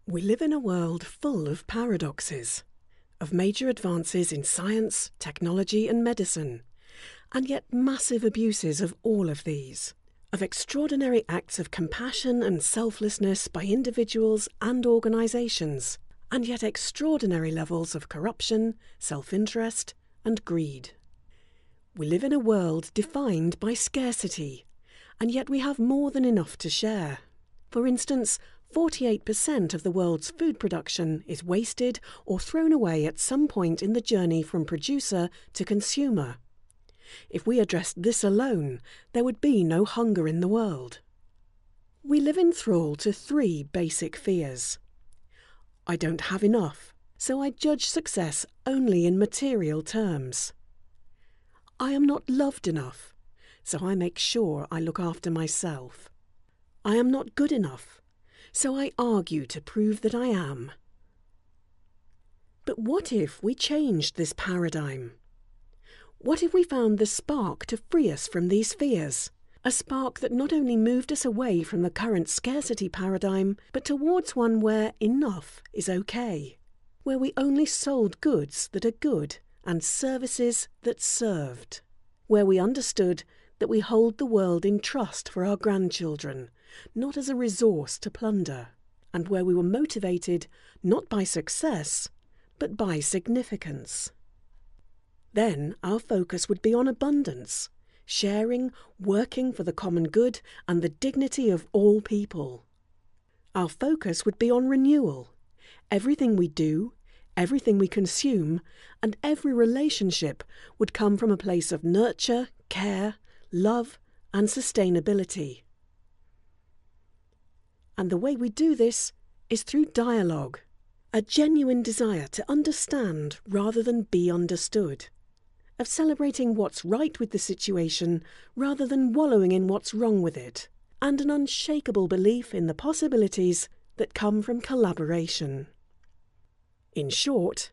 We live in a world full of paradoxes, of major advances in science, technology and medicine, and yet massive abuses of all of these, of extraordinary acts of compassion and selflessness by individuals and organisations, and yet extraordinary levels of corruption, self-interest and greed. We live in a world defined by scarcity, and yet we have more than enough to share. For instance, 48% of the world's food production is wasted or thrown away at some point in the journey from producer to consumer. If we addressed this alone, there would be no hunger in the world. We live in thrall to three basic fears. I don't have enough, so I judge success only in material terms. I am not loved enough, so I make sure I look after myself. I am not good enough, so I argue to prove that I am. But what if we changed this paradigm? What if we found the spark to free us from these fears? A spark that not only moved us away from the current scarcity paradigm, but towards one where enough is okay, where we only sold goods that are good and services that served, where we understood that we hold the world in trust for our grandchildren, not as a resource to plunder, and where we were motivated not by success, but by significance. Then our focus would be on abundance, sharing, working for the common good and the dignity of all people. Our focus would be on renewal. Everything we do, everything we consume, and every relationship would come from a place of nurture, care, love, and sustainability. And the way we do this is through dialogue, a genuine desire to understand rather than be understood, of celebrating what's right with the situation rather than wallowing in what's wrong with it, and an unshakable belief in the possibilities that come from collaboration. In short,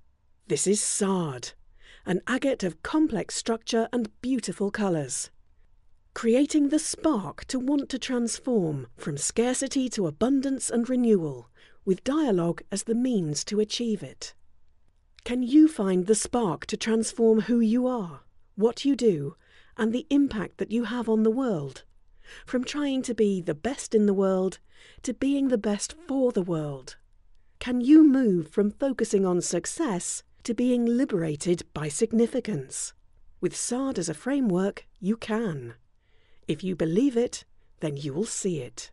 this is SARD, an agate of complex structure and beautiful colours, creating the spark to want to transform from scarcity to abundance and renewal, with dialogue as the means to achieve it. Can you find the spark to transform who you are, what you do, and the impact that you have on the world? From trying to be the best in the world to being the best for the world. Can you move from focusing on success to being liberated by significance? With SARD as a framework, you can. If you believe it, then you will see it.